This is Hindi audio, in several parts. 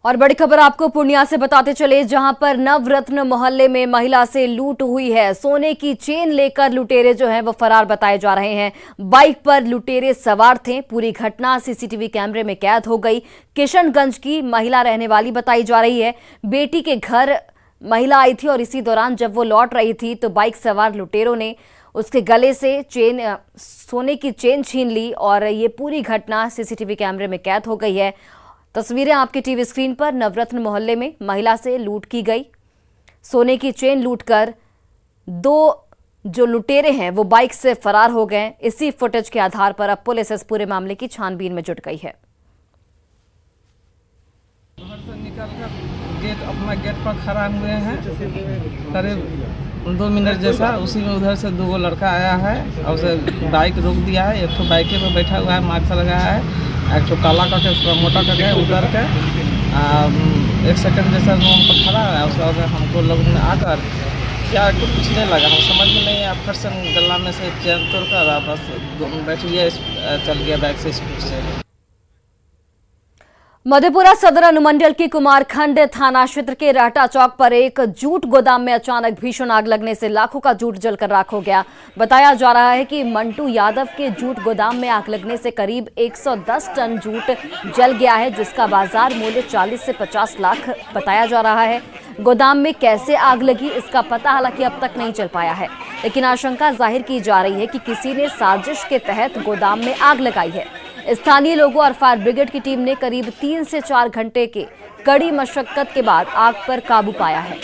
और बड़ी खबर आपको पूर्णिया से बताते चले, जहां पर नवरत्न मोहल्ले में महिला से लूट हुई है। सोने की चेन लेकर लुटेरे जो हैं वो फरार बताए जा रहे हैं। बाइक पर लुटेरे सवार थे। पूरी घटना सीसीटीवी कैमरे में कैद हो गई। किशनगंज की महिला रहने वाली बताई जा रही है। बेटी के घर महिला आई थी और इसी दौरान जब वो लौट रही थी तो बाइक सवार लुटेरों ने उसके गले से सोने की चेन छीन ली और ये पूरी घटना सीसीटीवी कैमरे में कैद हो गई है। तस्वीरें आपकी टीवी स्क्रीन पर। नवरत्न मोहल्ले में महिला से लूट की गई। सोने की चेन लूटकर दो जो लुटेरे हैं वो बाइक से फरार हो गए। इसी फुटेज के आधार पर अब पुलिस इस पूरे मामले की छानबीन में जुट गई है। घर से निकलकर अपना गेट पर खड़ा हुए हैं करीब 2 मिनट जैसा। उसी में उधर से 2 लड़का आया है और उसे बाइक रोक दिया है। एक तो बाइके पे बैठा हुआ है, मास्क लगाया है। एक तो काला करके उसका मोटा करके उतर के 1 सेकंड जैसा रूम पर खड़ा है। उसके बाद हमको लोग ने आकर क्या कुछ नहीं लगा, हम समझ में नहीं। आप फिर से गला में से चेन तोड़कर बस बैठिए चल गया बाइक से स्पीड से। मधेपुरा सदर अनुमंडल के कुमारखंड थाना क्षेत्र के रहटा चौक पर एक जूट गोदाम में अचानक भीषण आग लगने से लाखों का जूट जलकर राख हो गया। बताया जा रहा है कि मंटू यादव के जूट गोदाम में आग लगने से करीब 110 टन जूट जल गया है, जिसका बाजार मूल्य 40 से 50 लाख बताया जा रहा है। गोदाम में कैसे आग लगी इसका पता हालांकि अब तक नहीं चल पाया है, लेकिन आशंका जाहिर की जा रही है कि किसी ने साजिश के तहत गोदाम में आग लगाई है। स्थानीय लोगों और फायर ब्रिगेड की टीम ने करीब 3 से 4 घंटे के कड़ी मशक्कत के बाद आग पर काबू पाया है।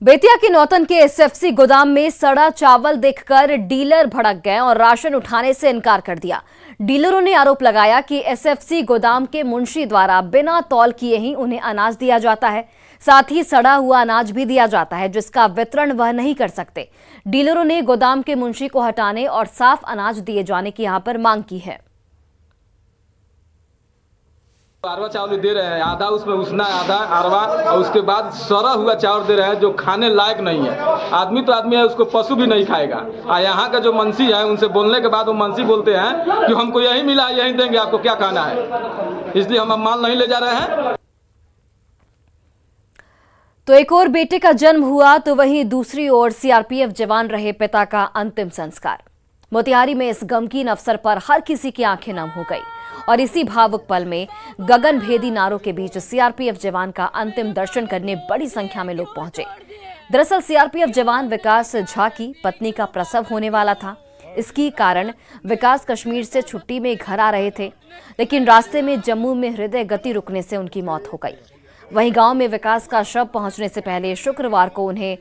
बेतिया के नौतन के एसएफसी गोदाम में सड़ा चावल देखकर डीलर भड़क गए और राशन उठाने से इनकार कर दिया। डीलरों ने आरोप लगाया कि एसएफसी गोदाम के मुंशी द्वारा बिना तौल किए ही उन्हें अनाज दिया जाता है, साथ ही सड़ा हुआ अनाज भी दिया जाता है जिसका वितरण वह नहीं कर सकते। डीलरों ने गोदाम के मुंशी को हटाने और साफ अनाज दिए जाने की यहां पर मांग की है। अरवा चावल दे रहे हैं, आधा उसमें उसना आधा अरवा, और उसके बाद सड़ा हुआ चावल दे रहे हैं जो खाने लायक नहीं है। आदमी तो आदमी है, उसको पशु भी नहीं खाएगा। और यहाँ का जो मुंशी है उनसे बोलने के बाद वो मुंशी बोलते हैं कि हमको यही मिला, यही देंगे, आपको क्या खाना है, इसलिए हम माल नहीं ले जा रहे हैं। तो एक और बेटे का जन्म हुआ तो वहीं दूसरी ओर सीआरपीएफ जवान रहे पिता का अंतिम संस्कार। मोतिहारी में इस गमगीन अवसर पर हर किसी की आंखें नम हो गई और इसी भावुक पल में गगनभेदी नारों के बीच सीआरपीएफ जवान का अंतिम दर्शन करने बड़ी संख्या में लोग पहुंचे। दरअसल सीआरपीएफ जवान विकास झा की पत्नी का प्रसव होने वाला था। इसकी कारण विकास कश्मीर से छुट्टी में घर आ रहे थे, लेकिन रास्ते में जम्मू में हृदय गति रुकने से उनकी मौत हो गई। वहीं गांव में विकास का शव पहुंचने से पहले शुक्रवार को उन्हें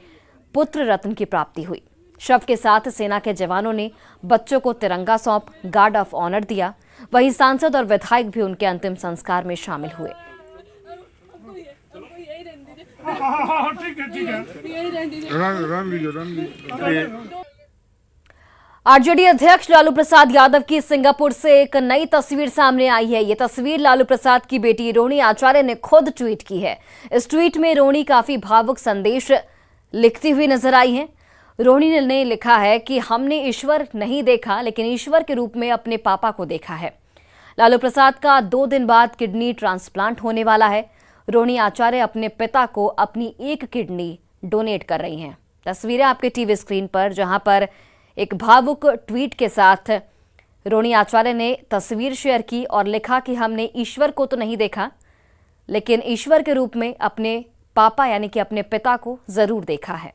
पुत्र रत्न की प्राप्ति हुई। शव के साथ सेना के जवानों ने बच्चों को तिरंगा सौंप गार्ड ऑफ ऑनर दिया। वहीं सांसद और विधायक भी उनके अंतिम संस्कार में शामिल हुए। आरजेडी अध्यक्ष लालू प्रसाद यादव की सिंगापुर से एक नई तस्वीर सामने आई है। ये तस्वीर लालू प्रसाद की बेटी रोहिणी आचार्य ने खुद ट्वीट की है। इस ट्वीट में रोहिणी काफी भावुक संदेश लिखती हुई नजर आई है। रोहिणी ने लिखा है कि हमने ईश्वर नहीं देखा, लेकिन ईश्वर के रूप में अपने पापा को देखा है। लालू प्रसाद का 2 दिन बाद किडनी ट्रांसप्लांट होने वाला है। रोहिणी आचार्य अपने पिता को अपनी एक किडनी डोनेट कर रही हैं। तस्वीरें आपके टीवी स्क्रीन पर, जहां पर एक भावुक ट्वीट के साथ रोहिणी आचार्य ने तस्वीर शेयर की और लिखा कि हमने ईश्वर को तो नहीं देखा, लेकिन ईश्वर के रूप में अपने पापा यानी कि अपने पिता को जरूर देखा है।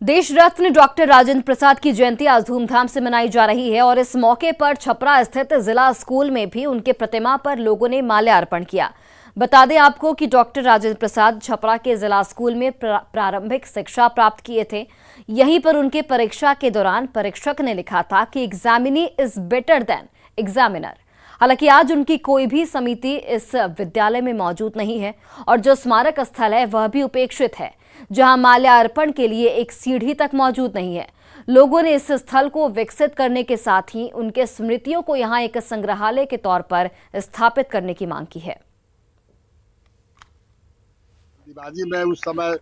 देश रत्न डॉक्टर राजेंद्र प्रसाद की जयंती आज धूमधाम से मनाई जा रही है और इस मौके पर छपरा स्थित जिला स्कूल में भी उनके प्रतिमा पर लोगों ने माल्यार्पण किया। बता दें आपको कि डॉक्टर राजेंद्र प्रसाद छपरा के जिला स्कूल में प्रारंभिक शिक्षा प्राप्त किए थे। यहीं पर उनके परीक्षा के दौरान परीक्षक ने लिखा था कि examinee is better than examiner. हालांकि आज उनकी कोई भी समिति इस विद्यालय में मौजूद नहीं है और जो स्मारक स्थल है वह भी उपेक्षित है, जहां माल्यार्पण के लिए एक सीढ़ी तक मौजूद नहीं है। लोगों ने इस स्थल को विकसित करने के साथ ही उनके स्मृतियों को यहां एक संग्रहालय के तौर पर स्थापित करने की मांग की है। जल्दबाजी में उस समय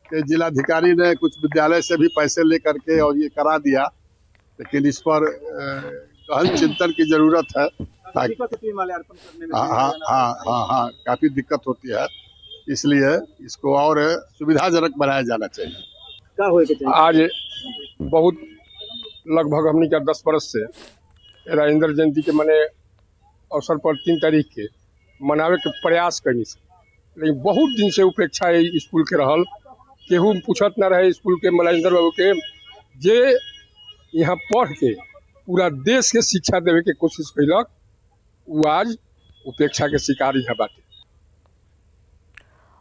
के जिलाधिकारी ने कुछ विद्यालय से भी पैसे लेकर के और ये करा दिया, लेकिन इस पर गहन चिंतन की जरूरत है। हाँ, काफी दिक्कत होती है, इसलिए इसको और सुविधाजनक बनाया जाना चाहिए। आज बहुत लगभग हमने क्या 10 बरस से राजेंद्र जयंती के मने अवसर पर 3 तारीख के मनावे के प्रयास करी, लेकिन बहुत दिन से उपेक्षा स्कूल के रहल। केहू पूछत न रहे स्कूल के राजेंद्र बाबू के जे यहाँ पढ़ के पूरा देश के शिक्षा देवे के कोशिश कैलक, वो आज उपेक्षा के शिकार यहाँ बाटे।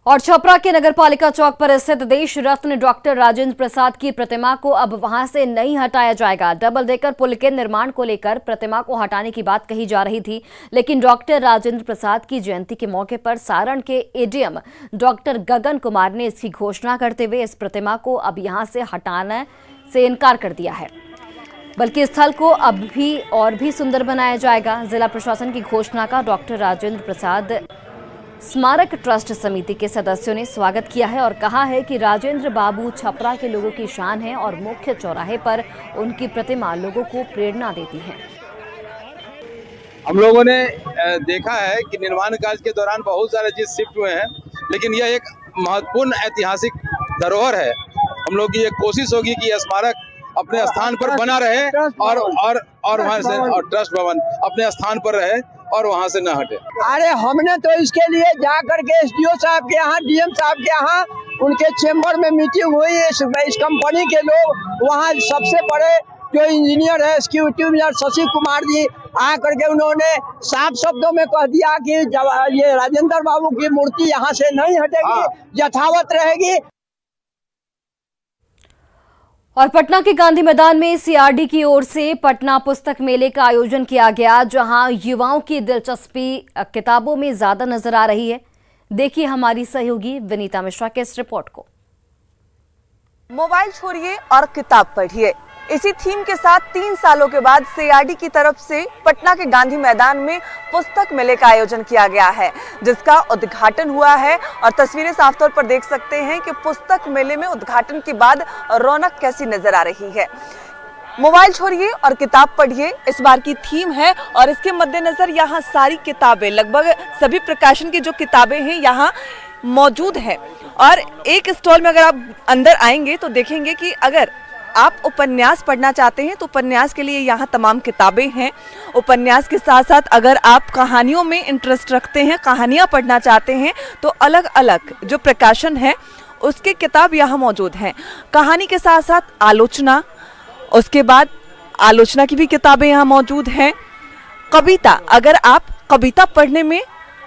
और छपरा के नगरपालिका चौक पर स्थित देश रत्न डॉक्टर राजेंद्र प्रसाद की प्रतिमा को अब वहां से नहीं हटाया जाएगा। डबल डेकर पुल के निर्माण को लेकर प्रतिमा को हटाने की बात कही जा रही थी, लेकिन डॉक्टर राजेंद्र प्रसाद की जयंती के मौके पर सारण के एडीएम डॉक्टर गगन कुमार ने इसकी घोषणा करते हुए इस प्रतिमा को अब यहां से हटाने से इनकार कर दिया है, बल्कि स्थल को अब भी और भी सुंदर बनाया जाएगा। जिला प्रशासन की घोषणा का डॉक्टर राजेंद्र प्रसाद स्मारक ट्रस्ट समिति के सदस्यों ने स्वागत किया है और कहा है कि राजेंद्र बाबू छपरा के लोगों की शान है और मुख्य चौराहे पर उनकी प्रतिमा लोगों को प्रेरणा देती है। हम लोगों ने देखा है कि निर्माण कार्य के दौरान बहुत सारे चीज शिफ्ट हुए हैं, लेकिन यह एक महत्वपूर्ण ऐतिहासिक धरोहर है। हम लोग की एक कोशिश होगी कि यह स्मारक अपने स्थान पर बना रहे और वहां से और ट्रस्ट भवन अपने स्थान पर रहे और वहां से न हटे। अरे हमने तो इसके लिए जा करके एसडीओ साहब के यहाँ, डीएम साहब के यहाँ, उनके चेम्बर में मीटिंग हुई। इस कंपनी के लोग वहाँ सबसे बड़े जो इंजीनियर है एग्जीक्यूटिव इंजीनियर शशि कुमार जी आ करके उन्होंने साफ शब्दों में कह दिया कि ये राजेंद्र बाबू की मूर्ति यहाँ से नहीं हटेगी, यथावत रहेगी। और पटना के गांधी मैदान में सीआरडी की ओर से पटना पुस्तक मेले का आयोजन किया गया, जहां युवाओं की दिलचस्पी किताबों में ज्यादा नजर आ रही है। देखिए हमारी सहयोगी विनीता मिश्रा के इस रिपोर्ट को। मोबाइल छोड़िए और किताब पढ़िए, इसी थीम के साथ 3 सालों के बाद सीआरडी की तरफ से पटना के गांधी मैदान में पुस्तक मेले का आयोजन किया गया है, जिसका उद्घाटन हुआ है। और तस्वीरें साफ तौर पर देख सकते हैं कि पुस्तक मेले में उद्घाटन के बाद रौनक कैसी नजर आ रही है। मोबाइल छोड़िए और किताब पढ़िए इस बार की थीम है और इसके मद्देनजर यहाँ सारी किताबें, लगभग सभी प्रकाशन की जो किताबें हैं यहाँ मौजूद है। और एक स्टॉल में अगर आप अंदर आएंगे तो देखेंगे कि अगर आप उपन्यास पढ़ना चाहते हैं तो उपन्यास के लिए यहाँ तमाम किताबें हैं। उपन्यास के साथ साथ अगर आप कहानियों में इंटरेस्ट रखते हैं, कहानियाँ पढ़ना चाहते हैं, तो अलग अलग जो प्रकाशन है उसके किताब यहाँ मौजूद हैं। कहानी के साथ साथ आलोचना, उसके बाद आलोचना की भी किताबें यहाँ मौजूद हैं। कविता, अगर आप कविता पढ़ने में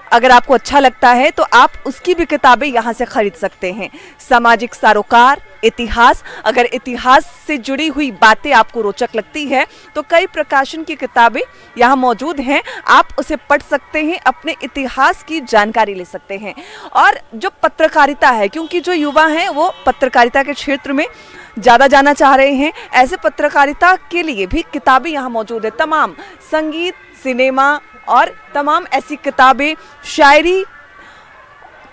अगर आपको अच्छा लगता है तो आप उसकी भी किताबें यहाँ से खरीद सकते हैं। सामाजिक सरोकार, इतिहास, अगर इतिहास से जुड़ी हुई बातें आपको रोचक लगती है तो कई प्रकाशन की किताबें यहाँ मौजूद हैं। आप उसे पढ़ सकते हैं, अपने इतिहास की जानकारी ले सकते हैं। और जो पत्रकारिता है, क्योंकि जो युवा हैं वो पत्रकारिता के क्षेत्र में ज़्यादा जाना चाह रहे हैं, ऐसे पत्रकारिता के लिए भी किताबें यहाँ मौजूद है। तमाम संगीत, सिनेमा और तमाम ऐसी किताबें, शायरी,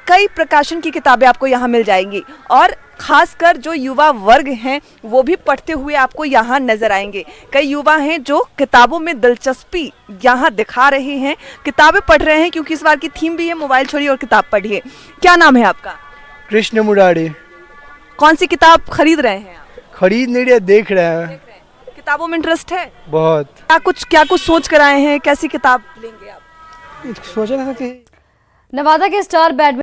कई प्रकाशन की किताबें आपको यहाँ मिल जाएंगी। और खासकर जो युवा वर्ग हैं वो भी पढ़ते हुए आपको यहाँ नजर आएंगे। कई युवा हैं जो किताबों में दिलचस्पी यहाँ दिखा रहे हैं, किताबें पढ़ रहे हैं, क्योंकि इस बार की थीम भी है मोबाइल छोड़िए और किताब पढ़िए। क्या नाम है आपका? कृष्ण मुरारी। कौन सी किताब खरीद रहे हैं आप? खरीद नहीं रहे, देख रहे हैं। किताबों में इंटरेस्ट है बहुत। क्या कुछ सोच कर आए हैं, कैसी किताब लेंगे आप? सोचा था कि नवादा के स्टार बैडमिंटन